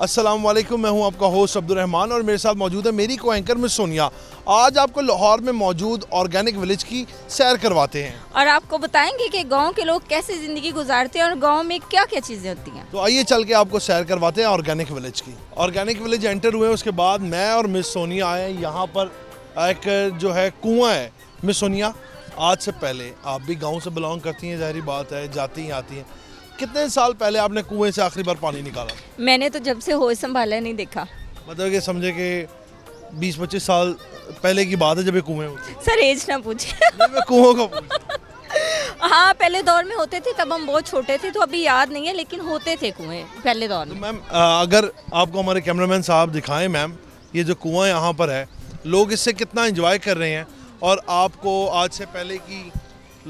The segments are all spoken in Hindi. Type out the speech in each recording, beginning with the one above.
अस्सलाम वालेकुम, मैं हूं आपका होस्ट अब्दुल रहमान और मेरे साथ मौजूद है मेरी को एंकर मिस सोनिया। आज आपको लाहौर में मौजूद ऑर्गेनिक विलेज की सैर करवाते हैं और आपको बताएंगे कि गांव के लोग कैसे ज़िंदगी गुजारते हैं और गांव में क्या क्या चीज़ें होती हैं। तो आइए चल के आपको सैर करवाते हैं ऑर्गेनिक विलेज की। ऑर्गेनिक विलेज एंटर हुए उसके बाद मैं और मिस सोनिया आए यहाँ पर। एक जो है कुआं है। मिस सोनिया, आज से पहले आप भी गाँव से बिलोंग करती हैं, ज़ाहिर बात है, जाती हैं आती हैं। कितने साल पहले आपने कुएं से आखिरी बार पानी निकाला? मैंने तो जब से होश संभाला नहीं देखा। मतलब कि समझे कि 20-25 साल पहले की बात है जब ये कुएं होते सर एज ना पूछे। नहीं, मैं कुओं का पूछ रहा हूं। हाँ, पहले दौर में होते थे, तब हम बहुत छोटे थे तो अभी याद नहीं है, लेकिन होते थे कुएं पहले दौर तो में। मैम, अगर आपको हमारे कैमरामैन साहब दिखाएं मैम, ये जो कुआं यहाँ पर है, लोग इससे कितना एंजॉय कर रहे हैं और आपको आज से पहले की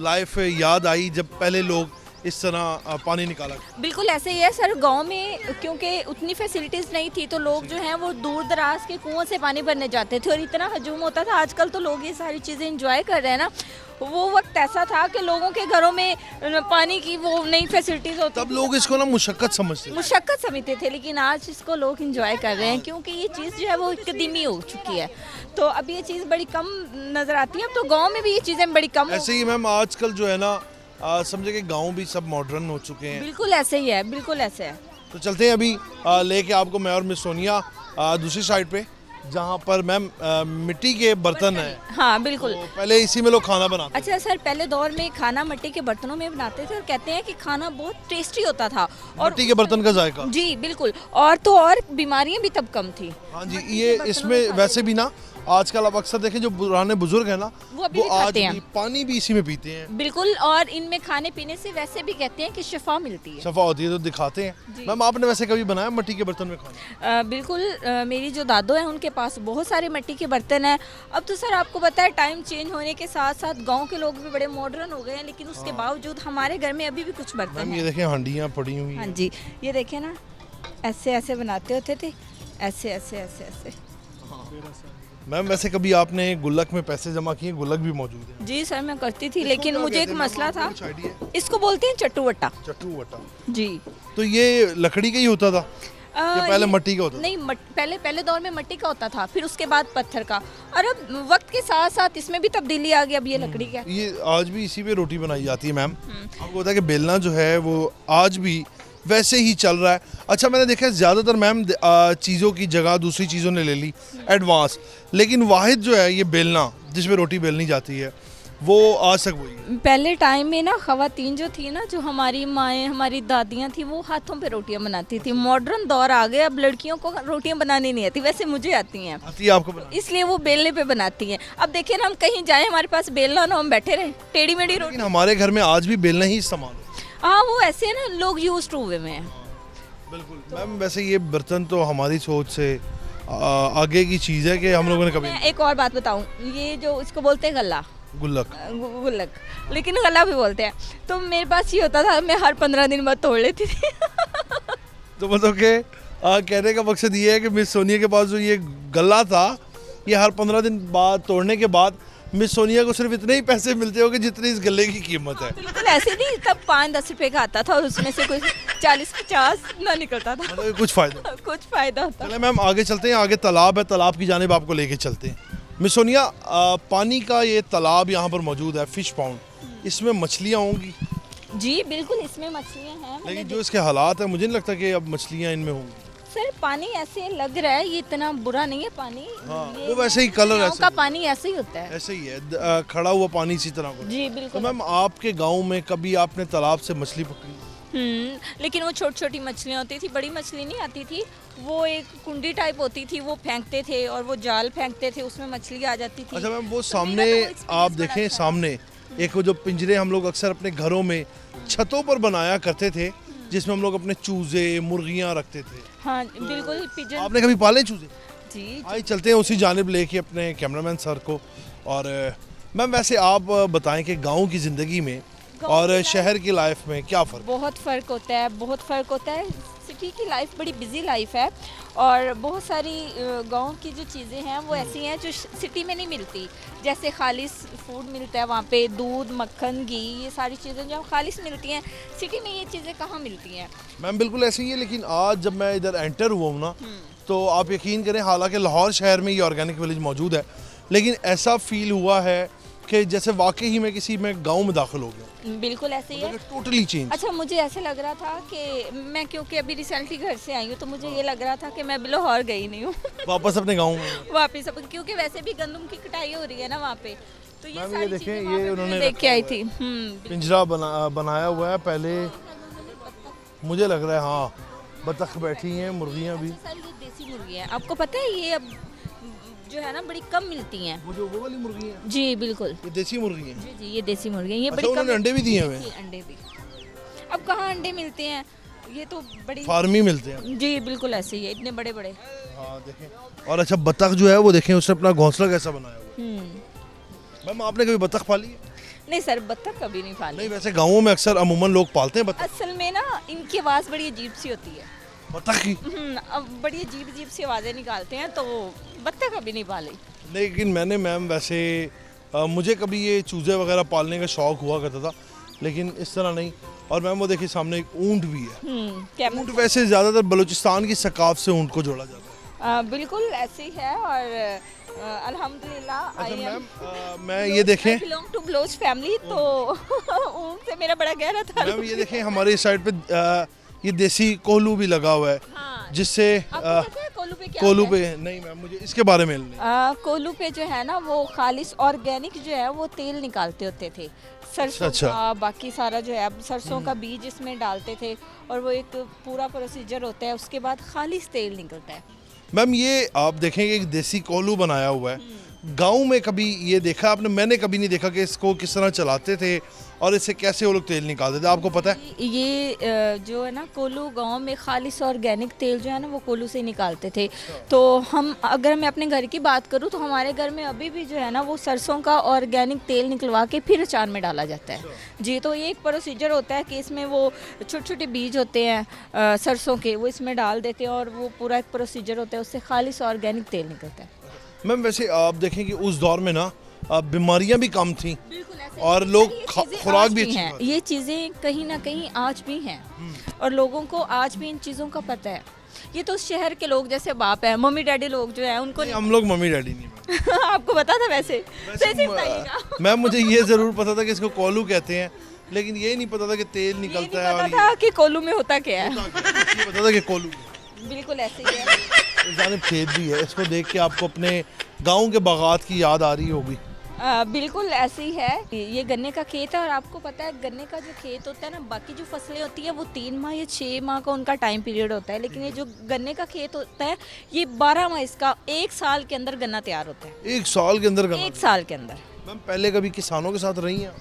लाइफ याद आई जब पहले लोग इस तरह पानी निकाला? बिल्कुल ऐसे ही है सर। गांव में क्योंकि उतनी फैसिलिटीज़ नहीं थी तो लोग जो हैं वो दूर दराज के कुओं से पानी भरने जाते थे और इतना हजूम होता था। आजकल तो लोग ये सारी चीज़ें एंजॉय कर रहे हैं ना। वो वक्त ऐसा था कि लोगों के घरों में पानी की वो नई फैसिलिटीज़ होती तब लोग इसको ना मुशक्कत समझते थे। मुशक्कत समझते थे, लेकिन आज इसको लोग इंजॉय कर रहे हैं क्योंकि ये चीज़ जो है वो कदीमी हो चुकी है। तो अब ये चीज़ बड़ी कम नज़र आती है। अब तो गांव में भी ये चीज़ें बड़ी कम ऐसे ही मैम आजकल जो है ना, समझे कि गांव भी सब मॉडर्न हो चुके हैं। बिल्कुल ऐसे ही है, बिल्कुल ऐसे है। तो चलते हैं अभी लेके आपको मैं और मिस सोनिया दूसरी साइड पे, जहाँ पर मैम मिट्टी के बर्तन हैं। हाँ बिल्कुल। तो पहले इसी में लोग खाना बनाते अच्छा सर, पहले दौर में खाना मिट्टी के बर्तनों में बनाते थे और कहते हैं कि खाना बहुत टेस्टी होता था। और मिट्टी के बर्तन का जायका। जी बिल्कुल। और तो और बीमारियां भी तब कम थी। हाँ जी, मिट्टी ये के बर्तनों इसमें में खाते वैसे भी ना आजकल आप अक्सर देखें जो पुराने बुजुर्ग हैं ना, वो अभी भी आज खाते हैं। भी पानी भी इसी में पीते हैं। बिल्कुल। और इनमें खाने पीने से वैसे भी कहते हैं कि शिफा मिलती है। सफा होती है तो दिखाते हैं। जी। मैम, आपने वैसे कभी बनाया मिट्टी के बर्तन में खाना? बिल्कुल। मेरी जो दादो हैं उनके पास बहुत सारे मिट्टी के बर्तन हैं। अब तो सर आपको पता है टाइम चेंज होने के साथ साथ गांव के लोग भी बड़े मॉडर्न हो गए हैं, लेकिन उसके बावजूद हमारे घर में अभी भी कुछ बर्तन मैम, हैं। ये देखें हांडियाँ पड़ी हुई हाँ हैं। जी, ये देखें ना, ऐसे ऐसे बनाते होते थे, ऐसे ऐसे ऐसे ऐसे। मैम, वैसे कभी आपने गुल्लक में पैसे जमा किए? गुल्लक भी मौजूद है। जी सर, मैं करती थी, इसको लेकिन क्या मुझे कहते एक हैं? मसला मैम, था। आपको कुछ आइडिया है? इसको बोलते हैं चट्टू-वट्टा। चट्टू वट्टा। जी। तो ये लकड़ी का ही होता था या पहले ये- मिट्टी का होता था? नहीं, पहले दौर में मिट्टी का होता था, फिर उसके बाद पत्थर का, और अब वक्त के साथ साथ इसमें भी तब्दीली आ गई। अब ये लकड़ी का है। ये आज भी इसी पे रोटी बनाई जाती है मैम। आपको पता है कि बेलना जो है वो आज भी वैसे ही चल रहा है। अच्छा, मैंने देखा है ज़्यादातर मैम चीज़ों की जगह दूसरी चीज़ों ने ले ली एडवांस, लेकिन वाहिद जो है ये बेलना जिसमें रोटी बेलनी जाती है वो आज तक वही है। पहले टाइम में ना खवातीन जो थी ना, जो हमारी माएँ हमारी दादियाँ थी, वो हाथों पे रोटियां बनाती थी। मॉडर्न दौर आ गया, अब लड़कियों को रोटियां बनानी नहीं आती। वैसे मुझे आती हैं, आती है आपको बनानी? इसलिए वो बेलने पे बनाती हैं। अब देखिए ना, हम कहीं जाएं हमारे पास बेलना ना, हम बैठे रहे टेढ़ी मेढ़ी रोटी। लेकिन हमारे घर में आज भी बेलना ही इस्तेमाल होता है। हाँ, वो ऐसे है ना, लोग यूज टू हुए हैं। बिल्कुल मैम, वैसे ये बर्तन तो हमारी सोच से आगे की चीज़ है कि हम लोगों ने कभी मैं एक और बात बताऊं, ये जो इसको बोलते हैं गला, गुल्लक। गुल्लक, लेकिन गला भी बोलते हैं। तो मेरे पास ये होता था, मैं हर 15 दिन बाद तोड़ लेती थी। तो मतलब कि कहने का मकसद ये है कि मिस सोनिया के पास जो ये गला था, ये हर 15 दिन बाद तोड़ने के बाद मिस सोनिया को सिर्फ इतने ही पैसे मिलते होंगे जितनी इस गले की कीमत है। बिल्कुल ऐसे नहीं, तब 5-10 रुपए का आता था और उसमें से कुछ 40-50 ना निकलता था। मतलब कुछ फायदा। कुछ फायदा होता। चले मैम, आगे चलते हैं। आगे तालाब है, तालाब की जानिब आपको लेके चलते हैं। मिस सोनिया, पानी का ये तालाब यहाँ पर मौजूद है, फिश पाउंड, इसमें मछलियाँ होंगी? जी बिल्कुल, इसमें मछलियाँ हैं। लेकिन जो इसके हालात हैं, मुझे नहीं लगता कि अब मछलियाँ इनमें होंगी। सर पानी ऐसे लग रहा है, ये इतना बुरा नहीं है पानी। हाँ, ये वो वैसे ही कलर गाँव ऐसे का पानी ऐसे ही होता है। ऐसे ही है, खड़ा हुआ पानी इसी तरह का। जी तो बिल्कुल। मैम, आपके गांव में कभी आपने तालाब से मछली पकड़ी? लेकिन वो छोटी छोटी मछलियाँ होती थी, बड़ी मछली नहीं आती थी। वो एक कुंडी टाइप होती थी, वो फेंकते थे और वो जाल फेंकते थे, उसमें मछली आ जाती थी। अच्छा मैम, वो तो सामने मेरा तो वो experience आप बड़ा देखें, अच्छा सामने एक वो जो पिंजरे हम लोग अक्सर अपने घरों में छतों पर बनाया करते थे, जिसमें हम लोग अपने चूजे मुर्गियाँ रखते थे। हाँ बिल्कुल, पिजन। आपने कभी पाले चूजे? जी आइए चलते हैं उसी जानिब लेके अपने कैमरामैन सर को। और मैम, वैसे आप बताएं कि गांव की ज़िंदगी में गाँव और की शहर की लाइफ में क्या फ़र्क? बहुत फ़र्क होता है, बहुत फ़र्क होता है। सिटी की लाइफ बड़ी बिजी लाइफ है और बहुत सारी गांव की जो चीज़ें हैं वो ऐसी हैं जो सिटी में नहीं मिलती। जैसे खालिस फूड मिलता है वहाँ पे, दूध, मक्खन, घी, ये सारी चीज़ें जो खालिस मिलती हैं, सिटी में ये चीज़ें कहाँ मिलती हैं। मैम बिल्कुल ऐसे ही है, लेकिन आज जब मैं इधर एंटर हुआ हूँ ना, तो आप यकीन करें, हालांकि लाहौर शहर में ये ऑर्गेनिक विलेज मौजूद है, लेकिन ऐसा फील हुआ है कि जैसे वाकई ही मैं किसी में गांव में दाखिल हो गया। बिल्कुल ऐसे ही है। Totally change. अच्छा, मुझे ऐसे लग रहा था कि मैं, क्योंकि अभी रिसेंटली घर से आई हूँ, तो मुझे ये लग रहा था कि मैं लाहौर गई नहीं हूँ वापस अपने गांव में वापिस अब, क्योंकि वैसे भी गंदम की कटाई हो रही है ना वहाँ पे, तो ये मैम ये सारी देखें, चीज़ें ये वहाँ पे उन्होंने मैं देख के आई थी। पिंजरा बनाया हुआ है पहले, मुझे लग रहा है हाँ बतख बैठी हैं, मुर्गियाँ भी। अच्छा सर, ये देसी मुर्गी है, आपको पता है ये अब जो है ना बड़ी कम मिलती हैं। वो वाली मुर्गी है? जी बिल्कुल, ये देसी मुर्गी है? जी जी, ये देसी मुर्गी है, ये अच्छा, बड़ी कम। उन्होंने अंडे भी दिए हुए जी, अंडे भी। अब कहाँ अंडे मिलते हैं, ये तो बड़ी फार्मी मिलते हैं। जी बिल्कुल ऐसे ही है, इतने बड़े बड़े। हाँ देखें, और अच्छा बतख जो है वो देखें, उसने अपना घोंसला कैसा बनाया हुआ है। मैम आपने कभी बतख पाली है? नहीं सर, बत्तख कभी नहीं पाली। नहीं, वैसे गाँवों में अक्सर अमूमन लोग पालते हैं बतख। असल में ना इनकी आवाज़ बड़ी अजीब सी होती है। बतख की? अब बड़ी अजीब अजीब सी आवाज़ें निकालते हैं, तो बत्तख कभी नहीं पाली। लेकिन मैंने मैम वैसे मुझे कभी ये चूज़े वगैरह पालने का शौक हुआ करता था, लेकिन इस तरह नहीं। और मैम वो देखिए सामने एक ऊंट भी है। क्या ऊंट वैसे ज़्यादातर बलूचिस्तान की सकाफ से ऊंट को जोड़ा जाता है। बिल्कुल ऐसे ही है, और अल्हम्दुलिल्लाह अच्छा मैम, मैं ये देखें, बिलोंग टू बलोच फैमिली, तो ऊंट से मेरा बड़ा गहरा था। मैम ये देखें हमारे साइड पे ये देसी कोल्हू भी लगा हुआ है, हाँ। जिससे कोलू पे क्या कोल्हू होता है? पे नहीं मैम, मुझे इसके बारे में नहीं। कोलू पे जो है ना वो खालिस ऑर्गेनिक जो है वो तेल निकालते होते थे सरसों अच्छा। का, बाकी सारा जो है सरसों का बीज इसमें डालते थे, और वो एक पूरा प्रोसीजर होता है, उसके बाद खालिस तेल निकलता है। मैम ये आप देखेंगे एक देसी कोल्हू बनाया हुआ है, गांव में कभी ये देखा आपने? मैंने कभी नहीं देखा कि इसको किस तरह चलाते थे और इससे कैसे वो लोग तेल निकालते थे, आपको पता है? ये जो है ना कोलू गांव में खालिस ऑर्गेनिक तेल जो है ना वो कोलू से ही निकालते थे। तो हम, अगर मैं अपने घर की बात करूँ तो हमारे घर में अभी भी जो है ना वो सरसों का ऑर्गेनिक तेल निकलवा के फिर अचार में डाला जाता है। जी, तो ये एक प्रोसीजर होता है कि इसमें वो छोटे छोटे बीज होते हैं सरसों के, वो इसमें डाल देते हैं, और वो पूरा एक प्रोसीजर होता है, उससे खालिस ऑर्गेनिक तेल निकलता है। मैम वैसे आप देखें कि उस दौर में ना बीमारियां भी कम थी बिल्कुल और लोग खुराक भी अच्छी हैं। ये चीज़ें कहीं ना कहीं आज भी हैं, और लोगों को आज भी इन चीज़ों का पता है। ये तो शहर के लोग जैसे बाप है, मम्मी डैडी लोग जो है उनको नहीं, हम लोग मम्मी डैडी नहीं। आपको पता था वैसे मैम मुझे ये ज़रूर पता था कि इसको कोल्हू कहते हैं, लेकिन ये नहीं पता था कि तेल निकलता है। पता था कि कोल्हू में होता क्या है। ये पता था कि कोल्हू बिल्कुल ऐसे ही है। जानिब खेत भी है, इसको देख के आपको अपने गांव के बागात की याद आ रही होगी। बिल्कुल ऐसे ही है। ये गन्ने का खेत है, और आपको पता है गन्ने का जो खेत होता है ना, बाकी जो फसलें होती है वो 3 माह या 6 माह का उनका टाइम पीरियड होता है, लेकिन ये जो गन्ने का खेत होता है ये 12 माह, इसका 1 साल के अंदर गन्ना तैयार होता है। 1 साल के अंदर? 1 साल के अंदर। मैम पहले कभी किसानों के साथ रही हैं?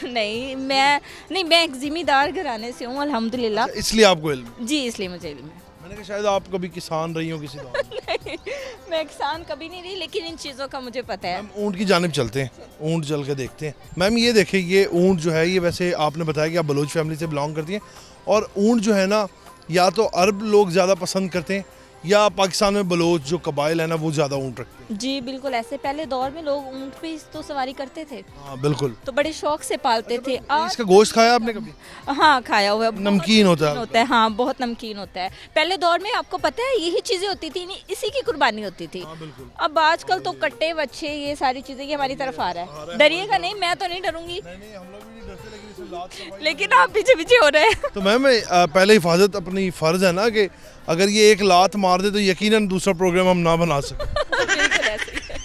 नहीं, मैं एक जिम्मेदार घराने से हूँ अल्हम्दुलिल्लाह। अच्छा, इसलिए आपको इल्म? जी, इसलिए मुझे इल्म है। मैंने कहा शायद आप कभी किसान रही हो किसी दौर में। नहीं, मैं किसान कभी नहीं रही, लेकिन इन चीज़ों का मुझे पता है। मैम ऊँट की जानिब चलते हैं, ऊँट चल के देखते हैं। मैम ये देखिए, ये ऊँट जो है, ये वैसे आपने बताया कि आप बलोच फैमिली से बिलोंग करती हैं, और ऊँट जो है ना या तो अरब लोग ज़्यादा पसंद करते हैं, या पाकिस्तान में बलोच जो कबाइल है ना वो ज़्यादा ऊँट रखते हैं। जी बिल्कुल, ऐसे पहले दौर में लोग ऊँट पे तो सवारी करते थे। हाँ बिल्कुल, तो बड़े शौक से पालते थे। इसका गोश्त खाया आपने कभी? हाँ खाया हुआ है। नमकीन होता है। हाँ बहुत नमकीन होता है। पहले दौर में आपको पता है यही चीज़ें होती थी, इसी की कुर्बानी होती थी। हाँ, बिल्कुल। अब आजकल तो कट्टे बच्चे ये सारी चीज़ें ये हमारी तरफ आ रहा है। डरिएगा नहीं, मैं तो नहीं डरूंगी, नहीं हम लोग भी नहीं डरते, लेकिन इसे लात सफाई। लेकिन आप पीछे पीछे हो रहे हैं। तो मैम पहले हिफाजत अपनी फ़र्ज़ है ना, कि अगर ये एक लात मार दे तो यकीनन दूसरा प्रोग्राम हम ना बना सकें। बिल्कुल ऐसे ही है,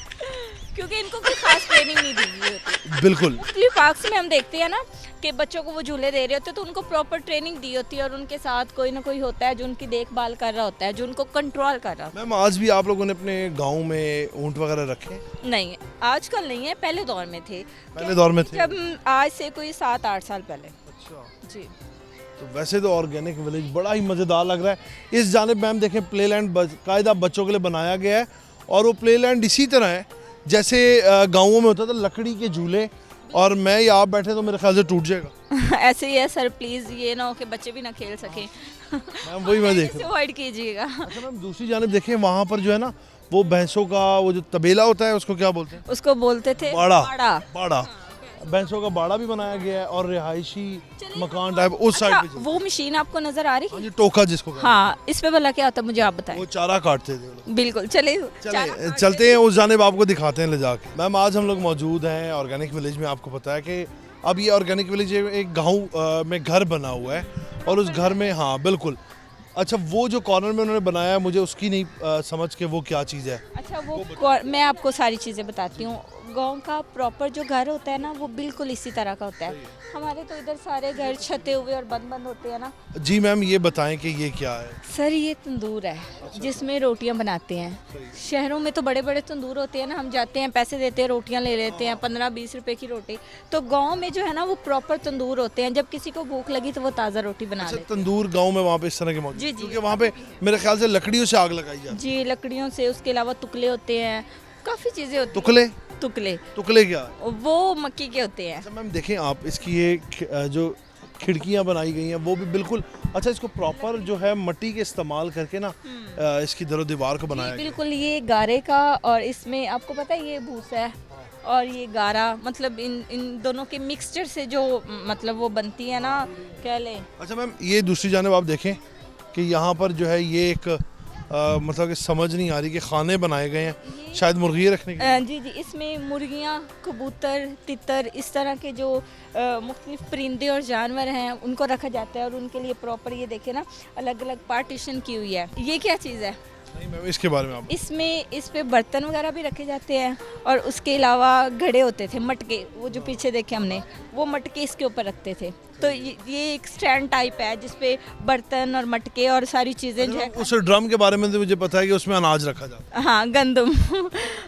क्योंकि इनको कोई खास ट्रेनिंग नहीं दी हुई होती। बिल्कुल। पार्क्स में हम देखते हैं ना कि बच्चों को वो झूले दे रहे होते हैं, तो उनको प्रॉपर ट्रेनिंग दी होती है, और उनके साथ कोई ना कोई होता है जो उनकी देखभाल कर रहा होता है, जो उनको कंट्रोल कर रहा होता मैम आज भी आप लोगों ने अपने गांव में ऊँट वगैरह रखे? नहीं, आजकल नहीं है, पहले दौर में थे। पहले दौर में थे? जब आज से कोई 7-8 साल पहले। अच्छा। जी। तो वैसे तो ऑर्गेनिक विलेज बड़ा ही मज़ेदार लग रहा है। इस जानिब मैम देखें, प्ले लैंड कायदा बच्चों के लिए बनाया गया है, और वो प्ले लैंड इसी तरह है जैसे गाँवों में होता था, लकड़ी के झूले, और मैं या आप बैठे तो मेरे ख्याल से टूट जाएगा। ऐसे ही है सर, प्लीज़ ये ना हो कि बच्चे भी ना खेल सकें। मैम वही मैं देख रहा हूँ। अवॉइड कीजिएगा। अच्छा मैम दूसरी जानिब देखें वहाँ पर जो है ना वो भैंसों का वो जो तबेला होता है उसको क्या बोलते हैं? उसको बोलते थे बाड़ा। बाड़ा, भैंसों का बाड़ा भी बनाया गया है और रिहायशी मकान टाइप उस साइड पे। अच्छा, वो मशीन आपको नजर आ रही हाँ है? जी, टोका जिसको कहते हैं। हाँ, इस पे भला क्या होता है मुझे आप बताएं। वो चारा काटते थे वो लोग। बिल्कुल, चले चले चलते हैं उस जानिब, आपको दिखाते हैं ले जाके। मैम आज हम लोग मौजूद हैं ऑर्गेनिक विलेज में। आपको पता है कि अब ये ऑर्गेनिक विलेज एक गांव में घर बना हुआ है और उस घर में, हाँ बिल्कुल। अच्छा वो जो कॉर्नर में उन्होंने बनाया है मुझे उसकी नहीं समझ के वो क्या चीज़ है। अच्छा मैं आपको सारी चीज़ें बताती हूँ। गांव का प्रॉपर जो घर होता है ना वो बिल्कुल इसी तरह का होता है। हमारे तो इधर सारे घर छते हुए और बंद बंद होते हैं ना। जी मैम ये बताएं कि ये क्या है। सर ये तंदूर है जिसमें रोटियां बनाते हैं। शहरों में तो बड़े बड़े तंदूर होते हैं ना, हम जाते हैं पैसे देते हैं रोटियां ले लेते हैं 15-20 रुपए की रोटी। तो गांव में जो है ना वो प्रॉपर तंदूर होते हैं। जब किसी को भूख लगी तो वो ताज़ा रोटी बना अच्छा लेते तंदूर गांव में वहाँ पे इस तरह के मौजूद जी, हैं? जी। क्योंकि वहाँ पे मेरे ख्याल से लकड़ियों से आग लगाई जाती हैं। जी, लकड़ियों से, उसके अलावा तुकले होते हैं, काफ़ी चीज़ें होती है। तुकले? हैं। तुकले तुकले क्या है? वो मक्की के होते हैं। अच्छा मैम देखें आप इसकी ये जो खिड़कियाँ बनाई गई हैं वो भी बिल्कुल, अच्छा इसको प्रॉपर जो है मिट्टी के इस्तेमाल करके ना इसकी दरो दीवार को बनाया गया है। बिल्कुल, ये गारे का, और इसमें आपको पता है ये भूसा है और ये गारा, मतलब इन दोनों के मिक्सचर से जो मतलब वो बनती है ना, कह लें। अच्छा मैम ये दूसरी जानिब आप देखें कि यहाँ पर जो है ये एक मतलब कि समझ नहीं आ रही कि खाने बनाए गए हैं शायद मुर्गी रखने के। जी जी, इसमें मुर्गियाँ, कबूतर, तितर, इस तरह के जो मुख्तलिफ परिंदे और जानवर हैं उनको रखा जाता है और उनके लिए प्रॉपर ये देखे ना अलग अलग पार्टीशन की हुई है। ये क्या चीज़ है? नहीं मैम इसके बारे में आप। इसमें इस पे बर्तन वगैरह भी रखे जाते हैं और उसके अलावा घड़े होते थे, मटके, वो जो पीछे देखे हमने, वो मटके इसके ऊपर रखते थे। तो ये एक स्टैंड टाइप है जिसपे बर्तन और मटके और सारी चीज़ें जो है। उस ड्रम के बारे में तो मुझे पता है कि उसमें अनाज रखा जाता है। हाँ, गंदम।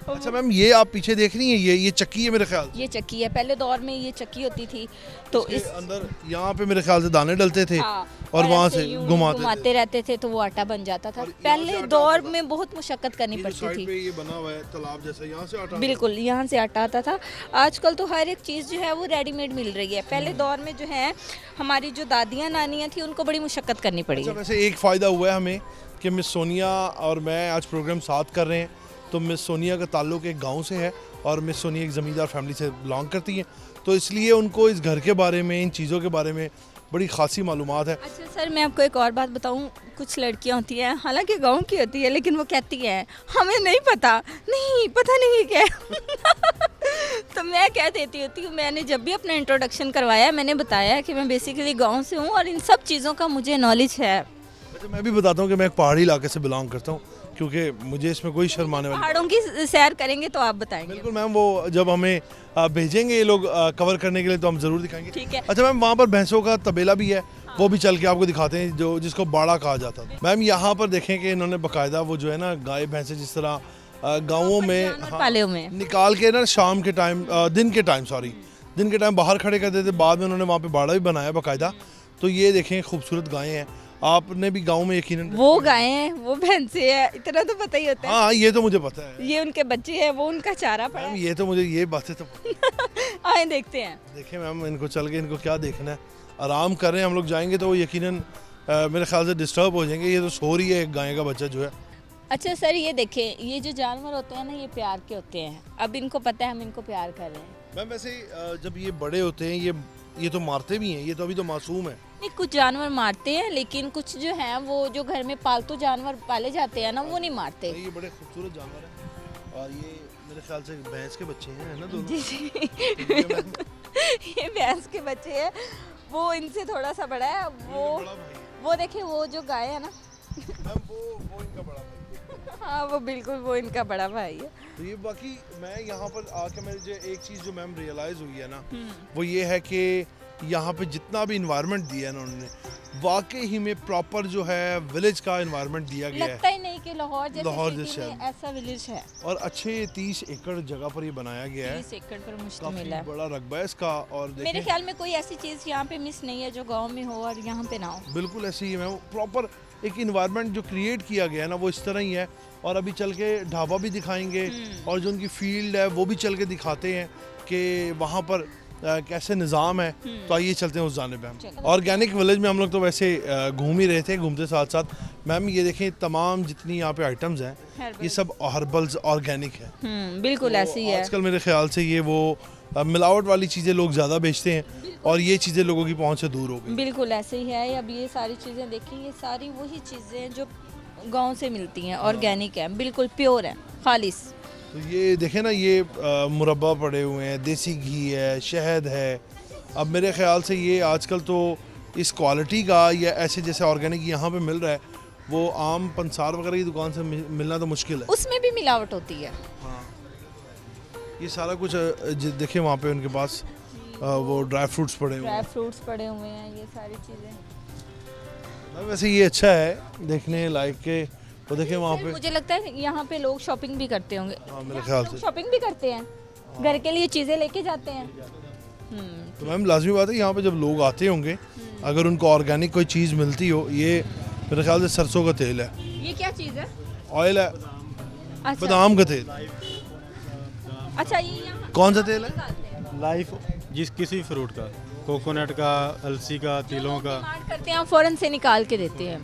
अच्छा मैम ये आप पीछे देख रही हैं ये चक्की है मेरे ख्याल से। ये चक्की है, पहले दौर में ये चक्की होती थी तो इस अंदर यहाँ पे मेरे ख्याल से दाने डलते थे। हाँ, और वहाँ ऐसे से यूं घुमाते रहते थे तो वो आटा बन जाता था। और यहाँ से पहले आटा दौर आता था। में बहुत मुशक्कत करनी ये जो पड़ती साइड थी। पे ये बना हुआ है तालाब जैसा, यहाँ से आटा बिल्कुल, यहाँ से आटा आता था। आजकल तो हर एक चीज़ जो है वो रेडीमेड मिल रही है। पहले दौर में जो है हमारी जो दादियाँ नानियाँ थी उनको बड़ी मुशक्कत करनी पड़ी अच्छा है। वैसे एक फ़ायदा हुआ है हमें कि मिस सोनिया और मैं आज प्रोग्राम साथ कर रहे हैं, तो मिस सोनिया का ताल्लुक एक गांव से है और मिस सोनिया एक ज़मींदार फैमिली से बिलोंग करती हैं, तो इसलिए उनको इस घर के बारे में, इन चीज़ों के बारे में बड़ी खासी मालूमात है। अच्छा सर, मैं आपको एक और बात बताऊं, कुछ लड़कियां होती हैं, हालांकि गांव की होती है, लेकिन वो कहती हैं हमें नहीं पता नहीं क्या है। तो मैं कह देती होती हूँ, मैंने जब भी अपना इंट्रोडक्शन करवाया मैंने बताया कि मैं बेसिकली गांव से हूँ और इन सब चीज़ों का मुझे नॉलेज है। अच्छा मैं भी बताता हूँ कि मैं एक पहाड़ी इलाके से बिलोंग करता हूँ, क्योंकि मुझे इसमें कोई शर्माने वाली। पहाड़ों की सैर करेंगे तो आप बताएंगे। बिल्कुल मैम, वो जब हमें भेजेंगे ये लोग कवर करने के लिए तो हम ज़रूर दिखाएंगे। ठीक है। अच्छा मैम वहाँ पर भैंसों का तबेला भी है, वो भी चल के आपको दिखाते हैं, जो जिसको बाड़ा कहा जाता था। मैम यहाँ पर देखें कि इन्होंने बाकायदा वो जो है ना गाय भैंसे जिस तरह गाँवों में पाले हुए हैं। निकाल के ना शाम के टाइम, दिन के टाइम बाहर खड़े कर देते, बाद में उन्होंने वहाँ पे बाड़ा भी बनाया बाकायदा। तो ये देखें खूबसूरत गायें हैं, आपने भी गांव में यकीनन वो गायें हैं, वो भैंसे हैं, इतना तो पता ही होता है। हाँ ये तो मुझे पता है। ये उनके बच्चे हैं, वो उनका चारा पड़ा मैम है। ये तो मुझे ये बातें तो आए देखते हैं। देखें मैम, इनको चल के इनको क्या देखना है, आराम कर रहे हैं। हम लोग जाएंगे तो वो यकीनन मेरे ख्याल से डिस्टर्ब हो जाएंगे। ये तो सो रही है एक गाय का बच्चा जो है। अच्छा सर, ये देखें, ये जो जानवर होते हैं ना ये प्यार के होते हैं। अब इनको पता है हम इनको प्यार कर रहे हैं। मैम वैसे जब ये बड़े होते हैं ये तो मारते भी हैं, ये तो अभी तो मासूम है। नहीं, कुछ जानवर मारते हैं, लेकिन कुछ जो हैं वो जो घर में पालतू जानवर पाले जाते हैं ना वो नहीं मारते। ये बड़े खूबसूरत जानवर हैं और ये मेरे ख्याल से भैंस के बच्चे हैं ना दोनों। जी जी। ये भैंस के बच्चे हैं, वो इनसे थोड़ा सा बड़ा है। वो देखिए, वो जो गाय है ना, मैम वो इनका बड़ा भाई। हाँ वो बिल्कुल वो इनका बड़ा भाई है। तो ये बाकी मैं यहाँ पर आके मुझे एक चीज़ जो मैम रियलाइज़ हुई है ना, वो ये है कि यहाँ पे जितना भी इन्वायरमेंट दिया है ना उन्होंने, वाकई ही में प्रॉपर जो है विलेज का इन्वायरमेंट दिया गया है। लगता ही नहीं कि लाहौर जैसे सिटी में ऐसा विलेज है। और अच्छे 30 एकड़ जगह पर ये बनाया गया है, 30 एकड़ पर मुश्तमिल काफी है। बड़ा रकबा है इसका। और मेरे देखें ख्याल में कोई ऐसी चीज़ यहाँ पे मिस नहीं है जो गांव में हो और यहाँ पे ना हो। बिल्कुल ऐसे ही है मैम, प्रॉपर एक इन्वायरमेंट जो क्रिएट किया गया है ना वो इस तरह ही है। और अभी चल के ढाबा भी दिखाएंगे और जो उनकी फील्ड है वो भी चल के दिखाते हैं कि वहाँ पर कैसे निज़ाम है, तो आइए चलते हैं उस जानिब हम। ऑर्गेनिक विलेज में हम लोग तो वैसे घूम ही रहे थे, घूमते साथ साथ मैम ये देखें तमाम जितनी यहाँ पे आइटम्स हैं ये सब हर्बल्स ऑर्गेनिक है। बिल्कुल ऐसे ही है। आजकल मेरे ख्याल से ये वो मिलावट वाली चीज़ें लोग ज़्यादा बेचते हैं और ये चीज़ें लोगों की पहुंच से दूर हो गई। बिल्कुल ऐसे ही है। अब ये सारी चीज़ें देखिए, ये सारी वही चीज़ें हैं जो गांव से मिलती हैं, ऑर्गेनिक है, बिल्कुल प्योर है, खालिस। तो ये देखें ना, ये मुरब्बा पड़े हुए हैं, देसी घी है, शहद है। अब मेरे ख्याल से ये आजकल तो इस क्वालिटी का या ऐसे जैसे ऑर्गेनिक यहाँ पे मिल रहा है वो आम पंसार वगैरह की दुकान से मिलना तो मुश्किल है। उसमें भी मिलावट होती है। हाँ, ये सारा कुछ देखें वहाँ पे उनके पास वो ड्राई फ्रूट्स पड़े हुए हैं। ड्राई फ्रूट्स पड़े हुए हैं, ये सारी चीज़ें। वैसे ये अच्छा है देखने लायक के। वो देखें वहाँ पे, मुझे लगता है यहाँ पे लोग शॉपिंग भी करते होंगे। हाँ मेरे ख्याल से शॉपिंग भी करते हैं, घर के लिए चीज़ें लेके जाते हैं। तो मैम लाजमी बात है यहाँ पे जब लोग आते होंगे अगर उनको ऑर्गेनिक कोई चीज़ मिलती हो, ये मेरे ख्याल से सरसों का तेल है, ये क्या चीज़ है? ऑयल है, अच्छा, बादाम का तेल। अच्छा, ये यहाँ कौन सा तेल है? लाइफ जिस किसी फ्रूट का, कोकोनट का, अलसी का, तिलों का। डिमांड करते हैं, हम फौरन से निकाल के देते हैं।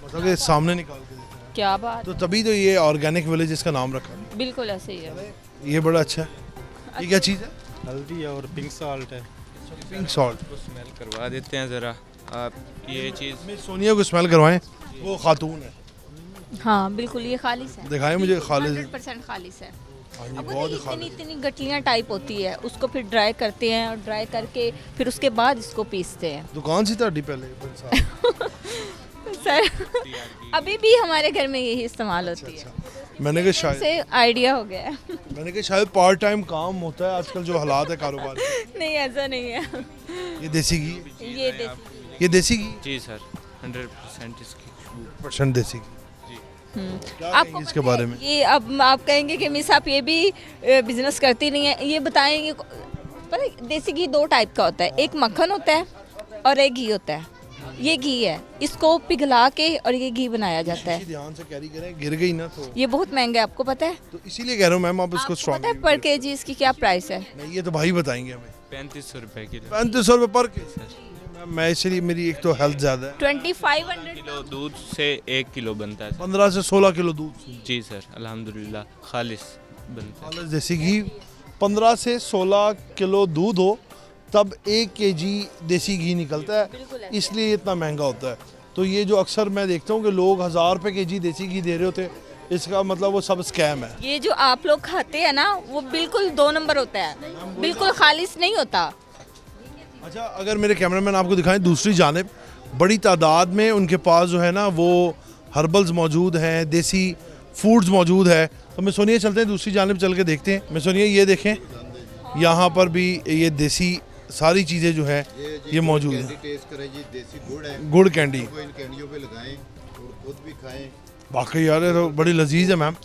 मतलब कि सामने निकाल के देते हैं। क्या बात, तो तभी तो ये ऑर्गेनिक विलेज इसका नाम रखा है। बिल्कुल ऐसे ही है। ये बड़ा अच्छा है। ये क्या चीज़ है? हल्दी है और पिंक सॉल्ट है। Pink salt. स्मेल करवा देते हैं ज़रा आप ये चीज़। मिस सोनिया को स्मेल करवाएं, वो खातून है। हाँ बिल्कुल, ये खालिस है, दिखाएं मुझे खालिस। 100% खालिस है। हाँ जी, अब वो बहुत ही इतनी खालिस। इतनी गठलियाँ टाइप होती है, उसको फिर ड्राई करते हैं और ड्राई करके फिर उसके बाद इसको पीसते हैं। दुकान सी ਤੁਹਾਡੀ पहले सर अभी भी हमारे घर में यही इस्तेमाल होती है। मैंने कहा शायद से आइडिया हो गया है। मैंने कहा शायद पार्ट टाइम काम होता है आजकल जो हालात है कारोबार के। नहीं ऐसा नहीं है। ये देसी घी, ये देसी ये देसी घी जी सर 100% इसकी % देसी घी। क्या आपको कहेंगे इसके पता है, बारे में? ये अब आप कहेंगे कि मिस आप ये भी बिजनेस करती नहीं है, ये बताएंगे। पर देसी घी दो टाइप का होता है, एक मक्खन होता है और एक घी होता है। ये घी है, इसको पिघला के और ये घी बनाया जाता है। ध्यान से कैरी करें, गिर गई ना तो। ये बहुत महंगा है, आपको पता है? तो इसीलिए कह रहा हूँ मैम आप इसको आपको स्ट्रॉन्ग। पता है पर केजी इसकी क्या प्राइस है? नहीं ये तो भाई बताएंगे हमें। 3500 रुपए किलो 3500 रुपये पर केजी। मैं इसलिए मेरी एक तो हेल्थ ज़्यादा है। 2500 किलो दूध से 1 किलो बनता है 15 से 16 किलो दूध। जी सर अल्हम्दुलिल्लाह खालिस बनता है। खालिस देसी घी 15 से 16 किलो दूध हो तब 1 केजी देसी घी निकलता है, इसलिए इतना महंगा होता है। तो ये जो अक्सर मैं देखता हूँ कि लोग 1000 रुपये केजी देसी घी दे रहे होते, इसका मतलब वो सब स्कैम है। ये जो आप लोग खाते हैं ना, वो बिल्कुल 2 नंबर होता है, बिल्कुल खालिस नहीं होता। अच्छा, अगर मेरे कैमरामैन आपको दिखाएं दूसरी जानिब बड़ी तादाद में उनके पास जो है ना वो हर्बल्स मौजूद हैं, देसी फूड्स मौजूद है। तो मैं सोनिया चलते हैं दूसरी जानिब, चल के देखते हैं। मैं सोनिया ये देखें, यहाँ पर भी ये देसी सारी चीज़ें जो है ये मौजूद है। टेस्ट करें जी, देसी गुड़ है, गुड़ कैंडी, को इन कैंडियों पे लगाएं और खुद भी खाएं। वाकई यार ये तो बड़ी लजीज है मैम।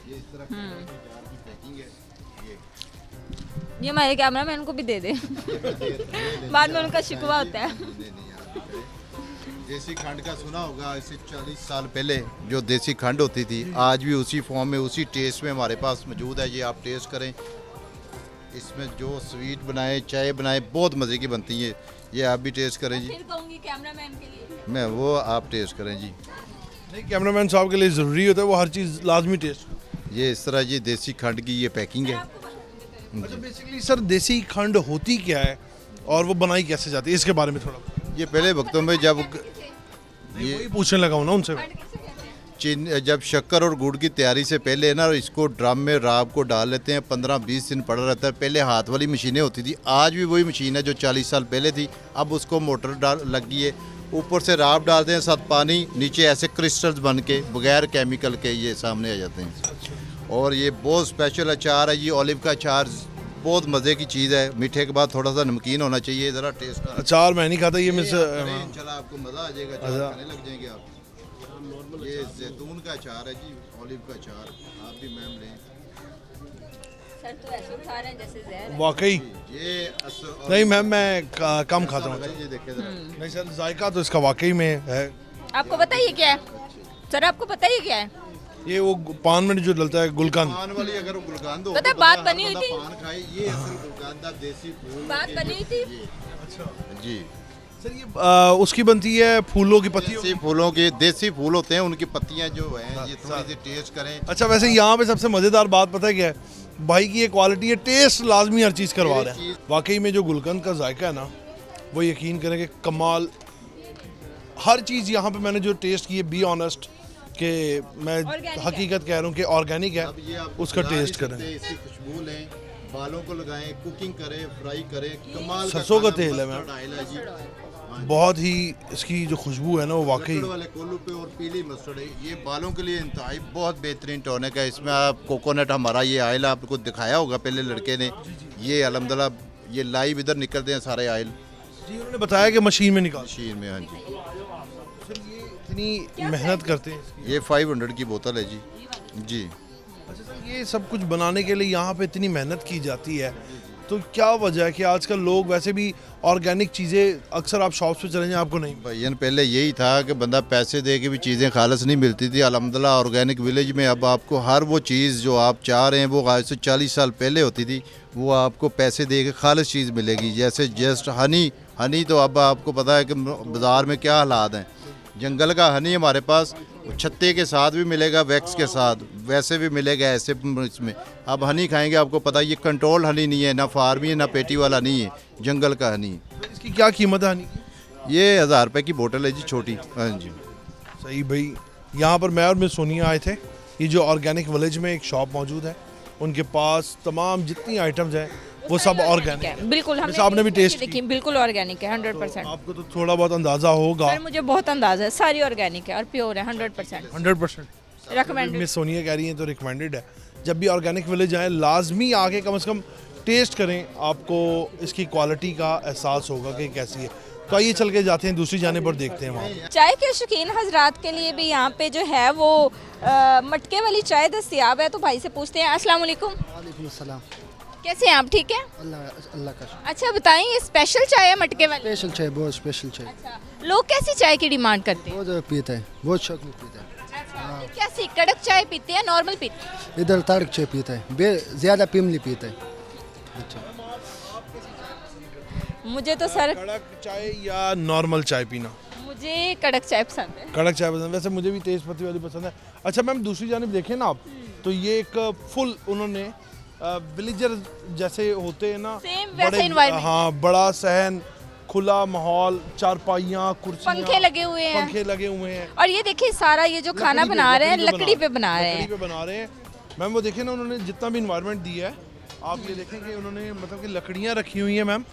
ये इस तरह की जार की पैकिंग है। ये हमारे कैमरामैन को भी दे दे, बाद में उनका शिकवा होता है। देसी खंड का सुना होगा, इसे 40 साल पहले जो देसी खंड होती थी आज भी उसी फॉर्म में उसी टेस्ट में हमारे पास मौजूद है। ये आप टेस्ट करें, इसमें जो स्वीट बनाए चाय बनाए बहुत मज़े की बनती है। ये आप भी टेस्ट करें जी। फिर कहूंगी कैमरामैन के लिए। मैं वो आप टेस्ट करें जी। नहीं कैमरामैन साहब के लिए ज़रूरी होता है वो हर चीज़ लाजमी टेस्ट। ये इस तरह जी देसी खंड की ये पैकिंग है। अच्छा बेसिकली सर देसी खंड होती क्या है और वो बनाई कैसे जाती है, इसके बारे में थोड़ा बताइए। ये पहले वक्तों में जब नहीं, वही पूछने लगा हूँ ना उनसे। जब शक्कर और गुड़ की तैयारी से पहले ना इसको ड्रम में राब को डाल लेते हैं, 15-20 दिन पड़ा रहता है। पहले हाथ वाली मशीनें होती थी, आज भी वही मशीन है जो 40 साल पहले थी। अब उसको मोटर डाल लगी है, ऊपर से राब डालते हैं साथ पानी, नीचे ऐसे क्रिस्टल्स बन के बगैर केमिकल के ये सामने आ जाते हैं। और ये बहुत स्पेशल अचार है, ये ऑलिव का अचार बहुत मज़े की चीज़ है। मीठे के बाद थोड़ा सा नमकीन होना चाहिए, ज़रा टेस्ट का। अचार मैं नहीं खाता ये मिस। इंशाल्लाह आपको मज़ा आ जाएगा, अचार खाने लग जाएंगे आप। ये जैतून का अचार है जी, ऑलिव का अचार, आप भी मैम लें। सर तो ऐसे उठा रहे हैं जैसे जहर है। वाकई ये नहीं मैम मैं कम खाता हूँ। ये देखे जरा। नहीं सर जायका तो इसका वाकई में है। आपको पता है ये क्या है? सर आपको पता है ये क्या है? ये वो पान में जो डलता है गुलकंद। पान वाली अगर वो गुलकंद हो पता है, तो बात बंदा बनी हुई हर थी। बंदा पान खाए, ये असल गुलकंद आप देसी फूल बात के बनी हुई थी। जी सर ये उसकी बनती है फूलों की पत्तियों देसी फूलों के, देसी फूल होते हैं, उनकी पत्तियां जो हैं ये थोड़ी सी टेस्ट करें। अच्छा वैसे यहाँ पे सबसे मज़ेदार बात पता है क्या है भाई की ये क्वालिटी है, टेस्ट लाजमी हर चीज़ करवा रहे हैं। वाकई में जो गुलकंद का जायका है ना वो यकीन करें कि कमाल। हर चीज़ यहाँ पे मैंने जो टेस्ट की है बी ऑनेस्ट कि मैं Organic है। हकीकत कह रहा हूँ कि ऑर्गेनिक है, अब ये आप उसका खिला नहीं टेस्ट करें। सकते, इसकी खुशबू लें, बालों को लगाएं, कुकिंग करें, फ्राई करें, कमाल सरसों का खाना, तेल है मस्टर्ड मैम। ऑयल है जी। बहुत ही इसकी जो खुशबू है ना वो वाकई लकड़ वाले कोल्लू पे और पीली मस्टर्ड है, ये बालों के लिए इंतहाई बहुत बेहतरीन टॉनिक है। इसमें आप कोकोनट हमारा ये ऑयल आपको दिखाया होगा पहले लड़के ने, ये अल्हम्दुलिल्लाह ये लाइव इधर निकलते हैं सारे ऑयल जी उन्होंने बताया कि मशीन में निकाल। मशीन में। हाँ जी, सर ये इतनी मेहनत करते हैं इसकी। ये 500 की बोतल है जी। जी अच्छा सर ये सब कुछ बनाने के लिए यहाँ पे इतनी मेहनत की जाती है, तो क्या वजह है कि आजकल लोग वैसे भी ऑर्गेनिक चीज़ें अक्सर आप शॉप्स पे चले जाएं आपको नहीं। भैया पहले यही था कि बंदा पैसे दे के भी चीज़ें खालस नहीं मिलती थी। अल्हम्दुलिल्लाह ऑर्गेनिक विलेज में अब आपको हर वो चीज़ जो आप चाह रहे हैं वो आज से 40 साल पहले होती थी, वो आपको पैसे दे के खालस चीज़ मिलेगी। जैसे जस्ट हनी तो अब आपको पता है कि बाज़ार में क्या हालात हैं। जंगल का हनी हमारे पास छत्ते के साथ भी मिलेगा, वैक्स के साथ वैसे भी मिलेगा ऐसे इसमें। अब हनी खाएंगे आपको पता है ये कंट्रोल हनी नहीं है, ना फार्मी है, ना पेटी वाला नहीं है, जंगल का हनी। तो इसकी क्या कीमत है हनी की? ये 1000 रुपये की बोतल है जी, छोटी। हाँ जी। सही भाई, यहाँ पर मैं और मिस सोनिया आए थे। ये जो ऑर्गेनिक विलेज में एक शॉप मौजूद है, उनके पास तमाम जितनी आइटम्स हैं वो सब ऑर्गेनिक है। बिल्कुल वैसे आपने भी टेस्ट देखी, बिल्कुल ऑर्गेनिक है 100%। आपको तो थोड़ा बहुत अंदाजा होगा। सर मुझे बहुत अंदाजा है, सारी ऑर्गेनिक है और प्योर है 100%। 100% रिकमेंडेड। मिस सोनिया कह रही हैं तो रिकमेंडेड है। जब भी ऑर्गेनिक विलेज आए लाजमी आके कम से कम टेस्ट करें, आपको इसकी क्वालिटी का एहसास होगा कि कैसी है। तो आइए चल के जाते हैं दूसरी जाने पर, देखते हैं वहाँ। चाय के शौकीन हजरात के लिए भी यहाँ पे जो है वो मटके वाली चाय दस्तियाब है, तो भाई से पूछते हैं। अस्सलाम वालेकुम, वालेकुम अस्सलाम। कैसे हैं आप? ठीक है। अल्लाह का अच्छा बताएं, ये स्पेशल चाय है मटके वाली? स्पेशल चाय, बहुत स्पेशल चाय, अच्छा, लोग कैसी चाय की डिमांड करते हैं? बहुत पीता है, बहुत शौक में पीता है। अच्छा, कैसी कड़क चाय पीते हैं, नॉर्मल पीते हैं? इधर तारक चाय पीता है, ज़्यादा पिमली पीता है। अच्छा, मुझे तो सर कड़क चाय या नॉर्मल चाय पीना? मुझे कड़क चाय पसंद है। कड़क चाय पसंद, वैसे मुझे भी तेज पत्ती वाली पसंद है। अच्छा मैम दूसरी जानिब देखें ना आप, तो ये एक फुल उन्होंने विलेजर जैसे होते हैं ना, Same वैसे environment। हाँ बड़ा सहन, खुला माहौल, चारपाइयाँ, कुर्सियाँ, पंखे लगे हुए हैं। पंखे लगे हुए हैं। और ये देखिए सारा ये जो खाना बना रहे हैं लकड़ी पे बना रहे लकड़ी हैं। पे बना रहे हैं मैम। वो देखें ना उन्होंने जितना भी इन्वायरमेंट दिया है, आप ये देखें कि उन्होंने मतलब कि लकड़ियाँ रखी हुई हैं मैम,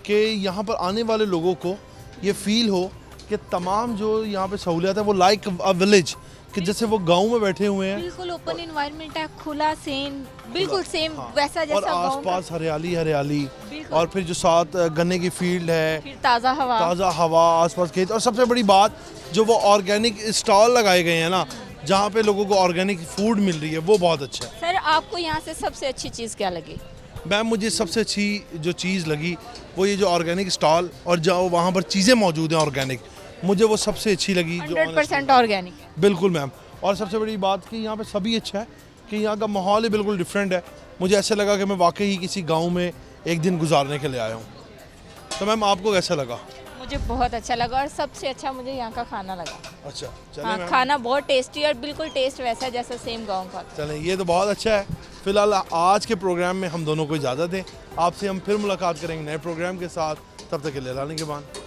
कि यहाँ पर आने वाले लोगों को ये फील हो कि तमाम जो यहाँ पे सहूलियत है वो लाइक अ विलेज, कि जैसे वो गांव में बैठे हुए हैं बिल्कुल ओपन एनवायरनमेंट है, खुला सेम, बिल्कुल सेम वैसा और जैसा गाँव का। आसपास हरियाली हरियाली, बिल्कुल। और फिर जो साथ गन्ने की फील्ड है, फिर ताज़ा हवा। ताज़ा हवा, आसपास खेत, और सबसे बड़ी बात जो वो ऑर्गेनिक स्टॉल लगाए गए हैं ना, जहाँ पे लोगों को ऑर्गेनिक फूड मिल रही है, वो बहुत अच्छा है। सर आपको यहाँ से सबसे अच्छी चीज़ क्या लगी? मैम मुझे सबसे अच्छी जो चीज़ लगी वो ये जो ऑर्गेनिक स्टॉल और जो वहाँ पर चीज़ें मौजूद हैं ऑर्गेनिक, मुझे वो सबसे अच्छी लगी। जो 100% ऑर्गेनिक है। बिल्कुल मैम। और सबसे बड़ी बात कि यहाँ पे सभी अच्छा है, कि यहाँ का माहौल ही बिल्कुल डिफरेंट है। मुझे ऐसा लगा कि मैं वाकई ही किसी गांव में एक दिन गुजारने के लिए आया हूँ। तो मैम आपको कैसा लगा? मुझे बहुत अच्छा लगा और सबसे अच्छा मुझे यहाँ का खाना लगा। अच्छा चलें हाँ, मैम, खाना बहुत टेस्टी और बिल्कुल टेस्ट वैसा है जैसा सेम गाँव का। चलें, ये तो बहुत अच्छा है। फिलहाल आज के प्रोग्राम में हम दोनों को इजाज़त दें। आपसे हम फिर मुलाकात करेंगे नए प्रोग्राम के साथ, तब तक के लिए लाने के बाद।